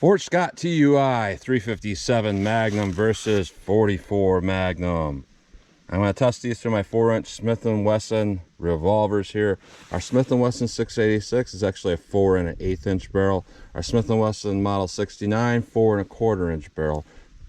Fort Scott TUI 357 Magnum versus 44 Magnum. I'm going to test these through my 4-inch Smith & Wesson revolvers here. Our Smith & Wesson 686 is actually a 4 1/8 inch barrel. Our Smith & Wesson Model 69, 4 1/4 inch barrel.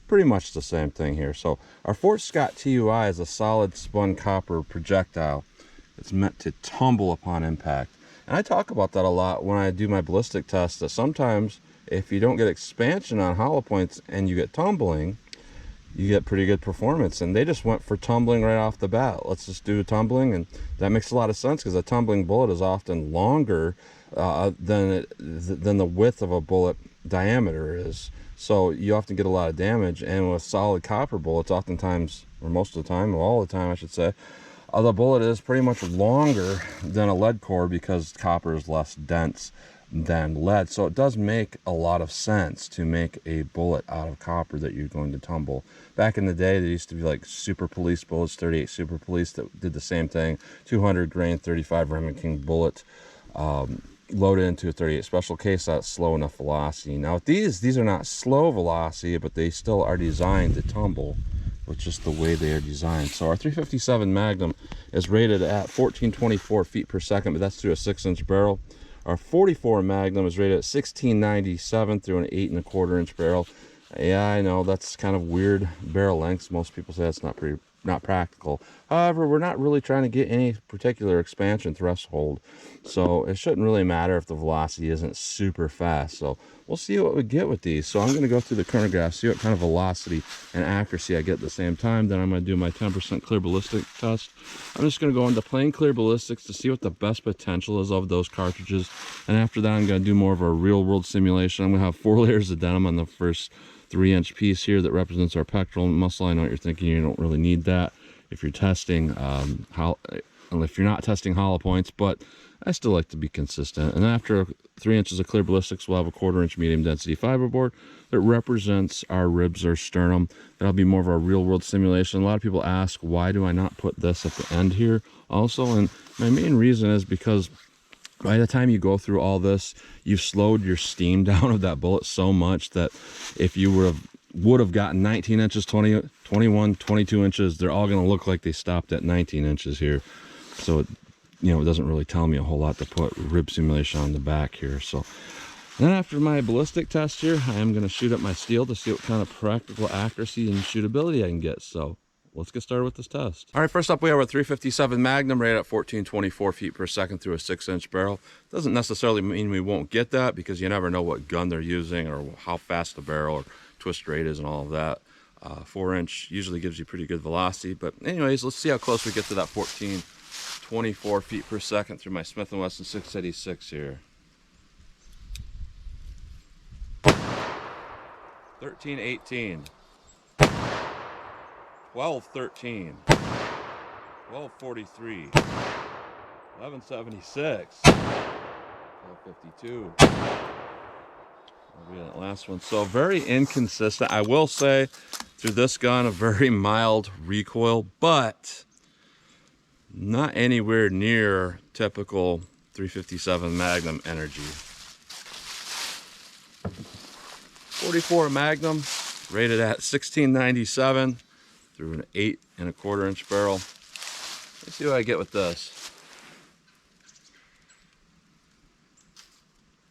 Pretty much the same thing here. So our Fort Scott TUI is a solid spun copper projectile. It's meant to tumble upon impact. And I talk about that a lot when I do my ballistic test, that sometimes if you don't get expansion on hollow points and you get tumbling, you get pretty good performance. And they just went for tumbling right off the bat. Let's just do tumbling, and that makes a lot of sense because a tumbling bullet is often longer than the width of a bullet diameter is. So you often get a lot of damage, and with solid copper bullets, oftentimes, or most of the time, or all the time I should say, the bullet is pretty much longer than a lead core because copper is less dense than lead. So it does make a lot of sense to make a bullet out of copper that you're going to tumble. Back in the day, there used to be like Super Police bullets, 38 Super Police, that did the same thing. 200 grain 35 Remington bullet loaded into a 38 special case at slow enough velocity. Now these are not slow velocity, but they still are designed to tumble with just the way they are designed. So our 357 Magnum is rated at 1424 feet per second, but that's through a 6-inch barrel. Our 44 Magnum is rated at 1697 through an 8 1/4 inch barrel. Yeah, I know that's kind of weird barrel lengths. Most people say that's not practical. However, we're not really trying to get any particular expansion threshold, so it shouldn't really matter if the velocity isn't super fast. So we'll see what we get with these. So I'm going to go through the chronograph, see what kind of velocity and accuracy I get at the same time. Then I'm going to do my 10% clear ballistic test. I'm just going to go into plain clear ballistics to see what the best potential is of those cartridges, and after that I'm going to do more of a real world simulation. I'm going to have 4 layers of denim on the first 3-inch piece here that represents our pectoral muscle. I know what you're thinking, you don't really need that if you're testing if you're not testing hollow points, but I still like to be consistent. And after 3 inches of clear ballistics, we'll have a 1/4 inch medium density fiberboard that represents our ribs or sternum. That'll be more of a real world simulation. A lot of people ask, why do I not put this at the end here also? And my main reason is because by the time you go through all this, you've slowed your steam down of that bullet so much that if you would have gotten 19 inches, 20, 21, 22 inches, they're all going to look like they stopped at 19 inches here. So, it doesn't really tell me a whole lot to put rib simulation on the back here. So then after my ballistic test here, I am going to shoot up my steel to see what kind of practical accuracy and shootability I can get. So let's get started with this test. All right, first up we have our 357 Magnum rated at 1424 feet per second through a 6-inch barrel. Doesn't necessarily mean we won't get that, because you never know what gun they're using or how fast the barrel or twist rate is and all of that. 4-inch usually gives you pretty good velocity, but anyways, let's see how close we get to that 1424 feet per second through my Smith & Wesson 686 here. 1318. 1213, 1243, 1176, 1252. That'll be that last one. So very inconsistent. I will say through this gun, a very mild recoil, but not anywhere near typical 357 Magnum energy. 44 Magnum rated at 1697 through an 8 1/4 inch barrel. Let's see what I get with this.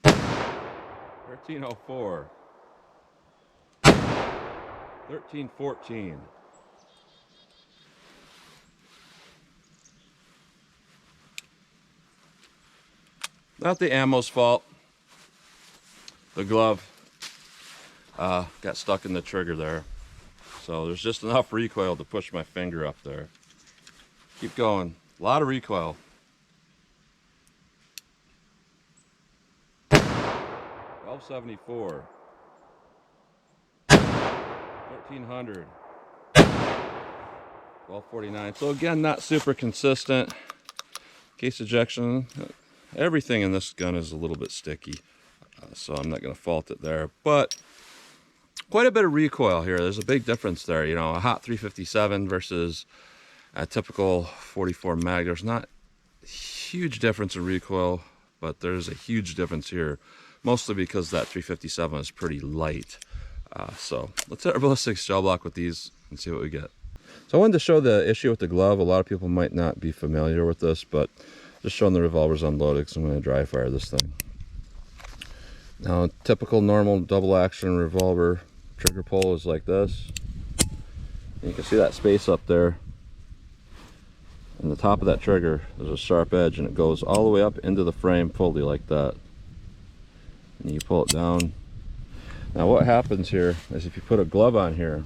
1304, 1314. Not the ammo's fault. The glove got stuck in the trigger there. So there's just enough recoil to push my finger up there. Keep going. A lot of recoil. 1274. 1300. 1249. So again, not super consistent. Case ejection. Everything in this gun is a little bit sticky. So I'm not going to fault it there. But quite a bit of recoil here. There's a big difference there. A hot 357 versus a typical 44 mag. There's not a huge difference in recoil, but there's a huge difference here mostly because that 357 is pretty light. So let's hit our ballistic shell block with these and see what we get. So I wanted to show the issue with the glove. A lot of people might not be familiar with this, but just showing the revolver's unloaded, because I'm going to dry fire this thing. Now, typical normal double action revolver trigger pull is like this. And you can see that space up there. And the top of that trigger, there's a sharp edge, and it goes all the way up into the frame fully like that. And you pull it down. Now what happens here is if you put a glove on here,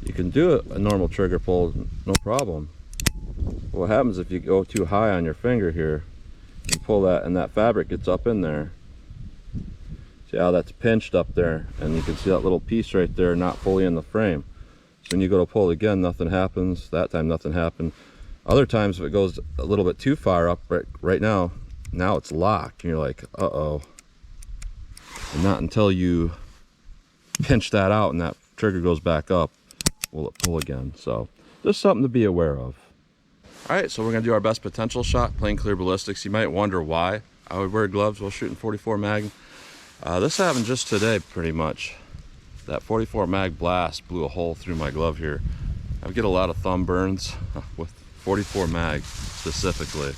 you can do a normal trigger pull, no problem. But what happens if you go too high on your finger here, you pull that and that fabric gets up in there. See how that's pinched up there, and you can see that little piece right there not fully in the frame. So when you go to pull it again, nothing happens. That time nothing happened. Other times if it goes a little bit too far up, right now it's locked and you're like, uh-oh. And not until you pinch that out and that trigger goes back up will it pull again. So just something to be aware of. All right, so we're gonna do our best potential shot, plain clear ballistics. You might wonder why I would wear gloves while shooting 44 mag. This happened just today pretty much. That 44 mag blast blew a hole through my glove here. I get a lot of thumb burns with 44 mag specifically.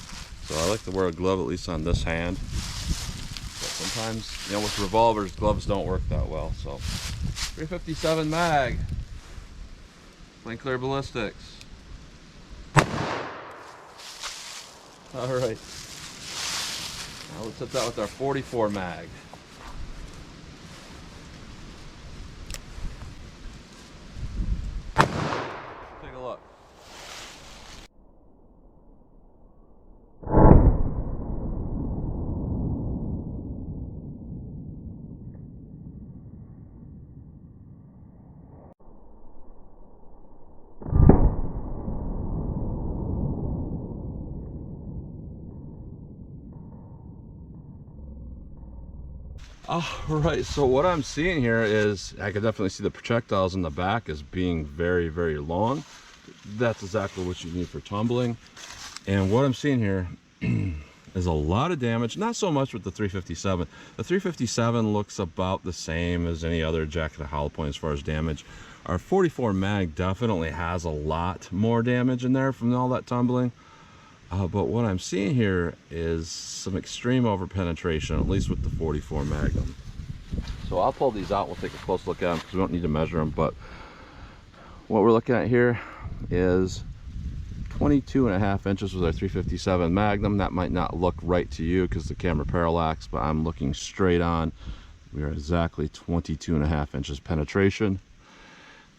So I like to wear a glove at least on this hand. But sometimes, you know, with revolvers, gloves don't work that well. So 357 mag, plain clear ballistics. All right. Now let's hit that with our 44 mag. Take a look. All right, so what I'm seeing here is I can definitely see the projectiles in the back as being very, very long. That's exactly what you need for tumbling. And what I'm seeing here is a lot of damage, not so much with the 357. The 357 looks about the same as any other jacket of hollow point as far as damage. Our 44 mag definitely has a lot more damage in there from all that tumbling. But what I'm seeing here is some extreme over penetration, at least with the 44 Magnum. So I'll pull these out. We'll take a close look at them because we don't need to measure them. But what we're looking at here is 22.5 inches with our 357 Magnum. That might not look right to you because the camera parallax, but I'm looking straight on. We are exactly 22.5 inches penetration.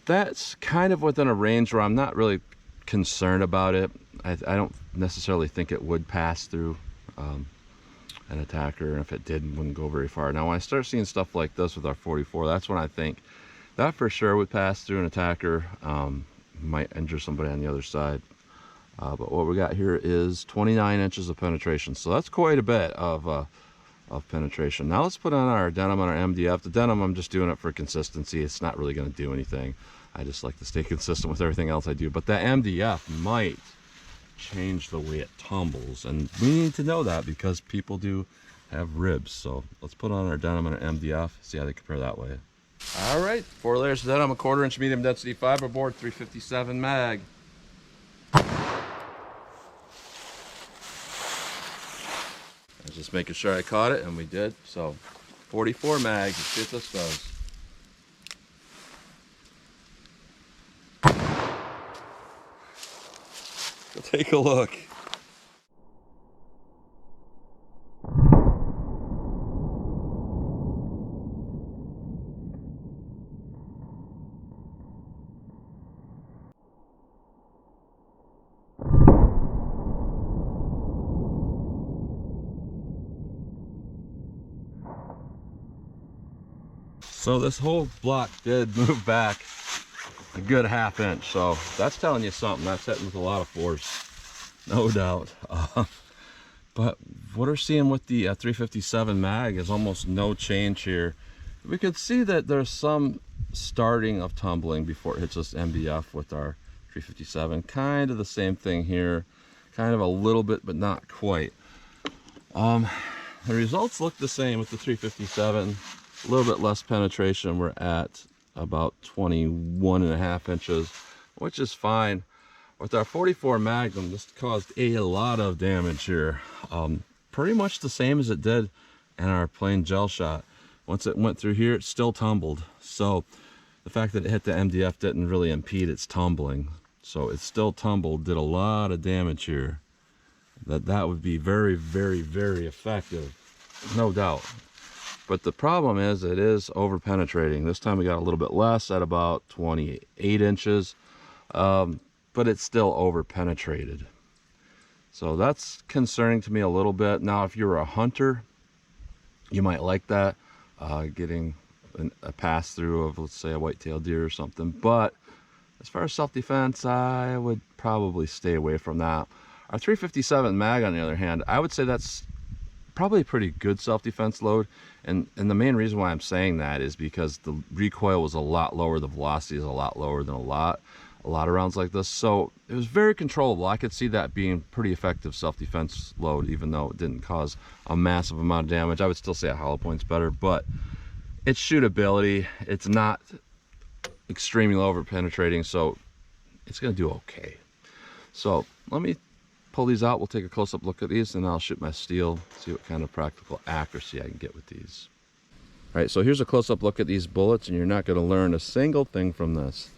That's kind of within a range where I'm not really concerned about it. I don't necessarily think it would pass through an attacker, and if it did, it wouldn't go very far. Now when I start seeing stuff like this with our 44, that's when I think that for sure would pass through an attacker, might injure somebody on the other side. But what we got here is 29 inches of penetration, so that's quite a bit of penetration. Now let's put on our denim and our MDF. The denim, I'm just doing it for consistency. It's not really going to do anything. I just like to stay consistent with everything else I do. But that MDF might change the way it tumbles, and we need to know that because people do have ribs. So let's put on our denim and our MDF, see how they compare that way. All right, 4 layers of denim, a 1/4 inch medium density fiberboard, 357 mag. I was just making sure I caught it, and we did. So 44 mag, let's see what this does. Take a look. So this whole block did move back a good 1/2 inch, so that's telling you something. That's hitting with a lot of force, no doubt. But what we're seeing with the 357 mag is almost no change here. We could see that there's some starting of tumbling before it hits this MDF with our 357. Kind of the same thing here, kind of a little bit, but not quite. The results look the same with the 357. A little bit less penetration. We're at about 21.5 inches, which is fine. With our 44 Magnum, this caused a lot of damage here. Pretty much the same as it did in our plain gel shot. Once it went through here, it still tumbled. So the fact that it hit the MDF didn't really impede its tumbling. So it still tumbled, did a lot of damage here. That would be very, very, very effective, no doubt. But the problem is it is over penetrating. This time we got a little bit less at about 28 inches, but it's still over penetrated. So that's concerning to me a little bit. Now, if you're a hunter, you might like that, getting a pass through of, let's say, a white-tailed deer or something. But as far as self-defense, I would probably stay away from that. Our 357 mag, on the other hand, I would say that's probably a pretty good self-defense load. And the main reason why I'm saying that is because the recoil was a lot lower, the velocity is a lot lower than a lot of rounds like this. So it was very controllable. I could see that being pretty effective self-defense load, even though it didn't cause a massive amount of damage. I would still say a hollow point's better, but its shootability, it's not extremely low over penetrating, so it's gonna do okay. So let me pull these out. We'll take a close-up look at these, and I'll shoot my steel, see what kind of practical accuracy I can get with these. All right, so here's a close-up look at these bullets, and you're not going to learn a single thing from this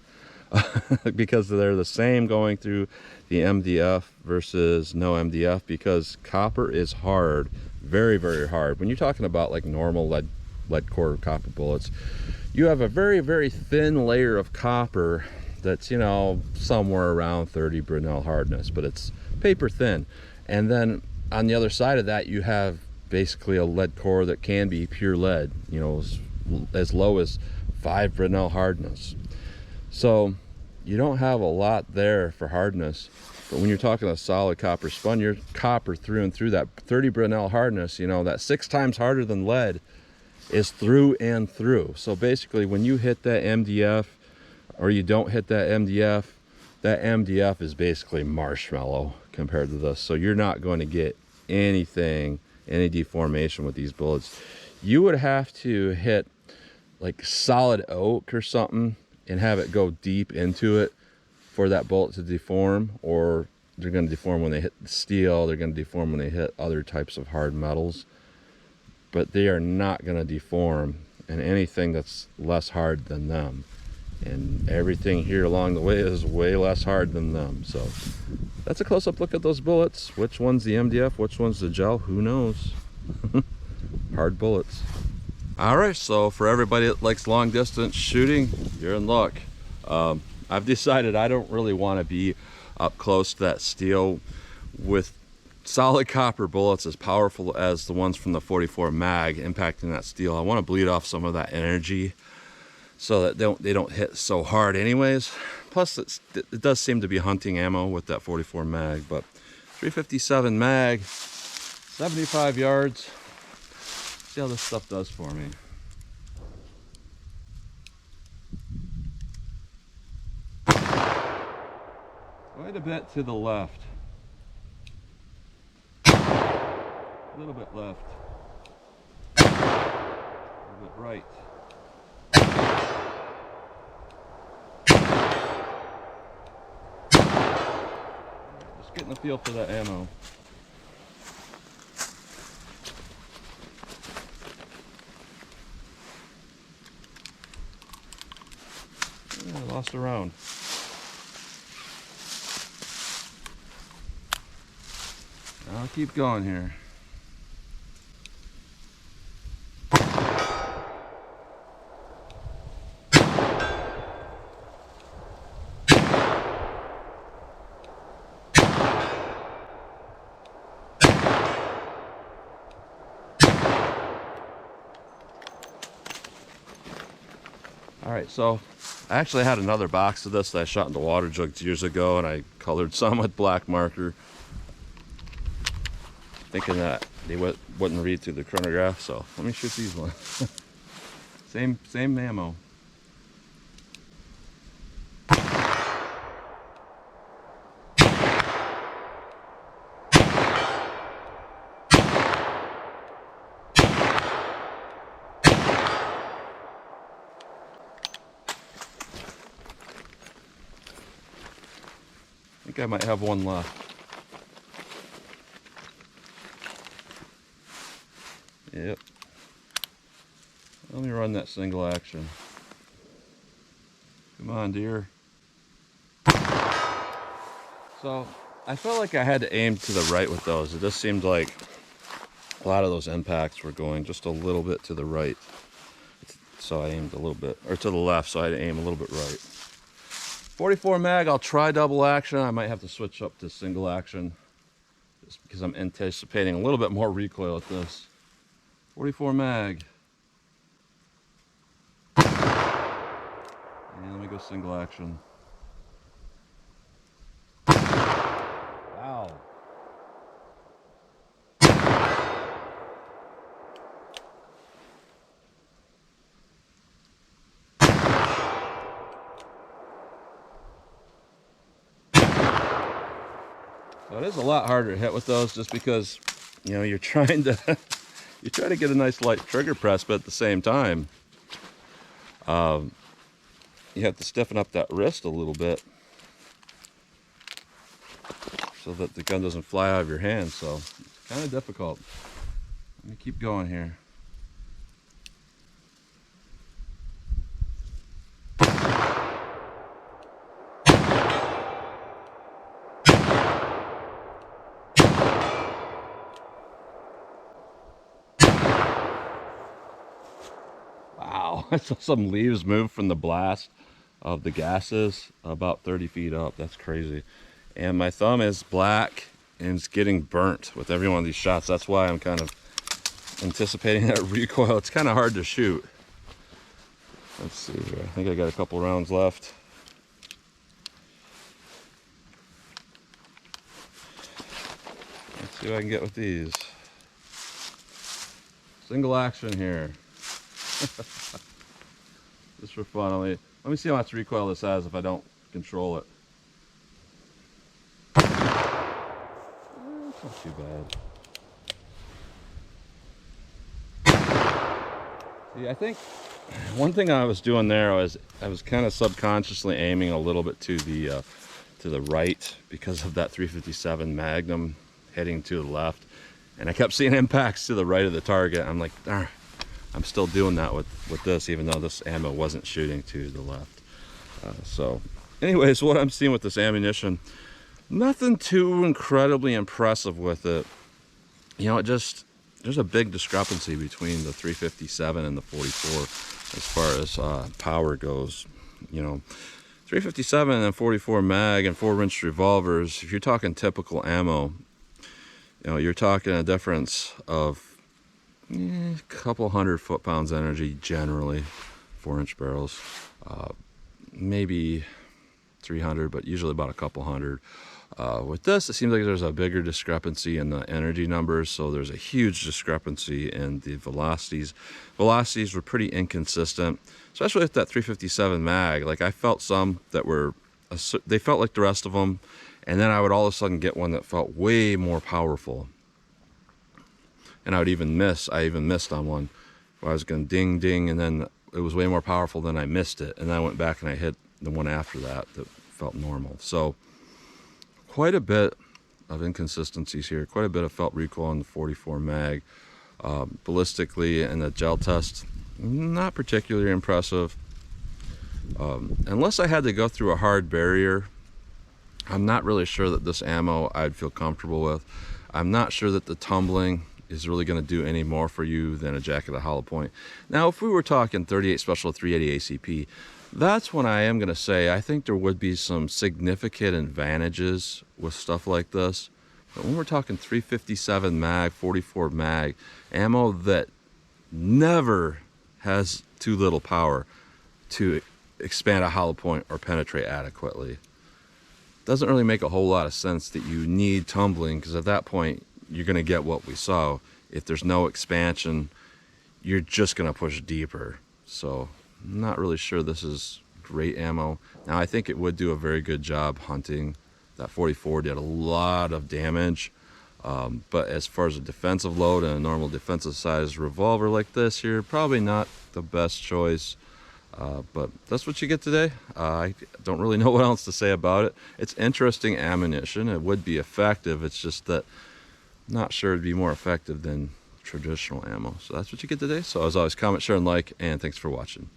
because they're the same going through the MDF versus no MDF, because copper is hard, very, very hard. When you're talking about like normal lead core copper bullets, you have a very, very thin layer of copper that's, you know, somewhere around 30 Brinell hardness, but it's paper thin. And then on the other side of that, you have basically a lead core that can be pure lead, you know, as low as 5 Brinell hardness. So you don't have a lot there for hardness. But when you're talking a solid copper spun, you're copper through and through. That 30 Brinell hardness, you know, that 6 times harder than lead, is through and through. So basically when you hit that MDF or you don't hit that MDF is basically marshmallow compared to this. So you're not going to get anything, any deformation with these bullets. You would have to hit like solid oak or something and have it go deep into it for that bullet to deform, or they're going to deform when they hit the steel, they're going to deform when they hit other types of hard metals, but they are not going to deform in anything that's less hard than them. And everything here along the way is way less hard than them. So that's a close-up look at those bullets. Which one's the MDF, which one's the gel, who knows? Hard bullets. All right, so for everybody that likes long distance shooting, you're in luck. I've decided I don't really want to be up close to that steel with solid copper bullets as powerful as the ones from the 44 mag impacting that steel. I want to bleed off some of that energy so that they don't hit so hard anyways. Plus it does seem to be hunting ammo with that 44 mag, but 357 mag, 75 yards. See how this stuff does for me. Quite a bit to the left. A little bit left. A little bit right. Just getting the feel for that ammo. Yeah, I lost a round. I'll keep going here. Alright, so I actually had another box of this that I shot in the water jugs years ago, and I colored some with black marker, thinking that they wouldn't read through the chronograph. So let me shoot these ones. same ammo. think I might have one left. Yep. Let me run that single action. Come on, dear. So I felt like I had to aim to the right with those. It just seemed like a lot of those impacts were going just a little bit to the right. So I aimed a little bit, or to the left, so I had to aim a little bit right. 44 mag, I'll try double action. I might have to switch up to single action just because I'm anticipating a little bit more recoil with this. 44 mag. And let me go single action. Wow. So it is a lot harder to hit with those just because, you know, you're trying to get a nice light trigger press, but at the same time, you have to stiffen up that wrist a little bit so that the gun doesn't fly out of your hand. So it's kind of difficult. Let me keep going here. Wow, I saw some leaves move from the blast of the gases about 30 feet up. That's crazy. And my thumb is black and it's getting burnt with every one of these shots. That's why I'm kind of anticipating that recoil. It's kind of hard to shoot. Let's see here. I think I got a couple rounds left. Let's see what I can get with these. Single action here. Just for fun. Let me see how much recoil this has if I don't control it. It's not too bad. See, I think one thing I was doing there was I was kind of subconsciously aiming a little bit to the right because of that 357 Magnum heading to the left, and I kept seeing impacts to the right of the target. I'm like, darn. I'm still doing that with this, even though this ammo wasn't shooting to the left. So anyways, what I'm seeing with this ammunition, nothing too incredibly impressive with it. You know, there's a big discrepancy between the 357 and the 44 as far as power goes. You know, 357 and 44 mag and 4-inch revolvers, if you're talking typical ammo, you know, you're talking a difference of a couple hundred foot-pounds energy generally. 4-inch barrels, maybe 300, but usually about a couple hundred. With this, it seems like there's a bigger discrepancy in the energy numbers, so there's a huge discrepancy in the velocities. Velocities were pretty inconsistent, especially with that 357 mag. Like, I felt some that they felt like the rest of them, and then I would all of a sudden get one that felt way more powerful. And I even missed on one where I was going ding, ding, and then it was way more powerful than I missed it. And then I went back and I hit the one after that felt normal. So quite a bit of inconsistencies here, quite a bit of felt recoil on the 44 mag. Ballistically and the gel test, not particularly impressive. Unless I had to go through a hard barrier, I'm not really sure that this ammo I'd feel comfortable with. I'm not sure that the tumbling is really going to do any more for you than a jacket of hollow point. Now, if we were talking 38 Special 380 ACP, that's when I am going to say I think there would be some significant advantages with stuff like this. But when we're talking 357 mag, 44 mag, ammo that never has too little power to expand a hollow point or penetrate adequately, doesn't really make a whole lot of sense that you need tumbling, because at that point you're going to get what we saw. If there's no expansion, you're just going to push deeper. So I'm not really sure this is great ammo. Now, I think it would do a very good job hunting. That 44 did a lot of damage, but as far as a defensive load and a normal defensive size revolver like this here, probably not the best choice. But that's what you get today. I don't really know what else to say about it. It's interesting ammunition. It would be effective. It's just that I'm not sure it'd be more effective than traditional ammo. So that's what you get today. So as always, comment, share, and like, and thanks for watching.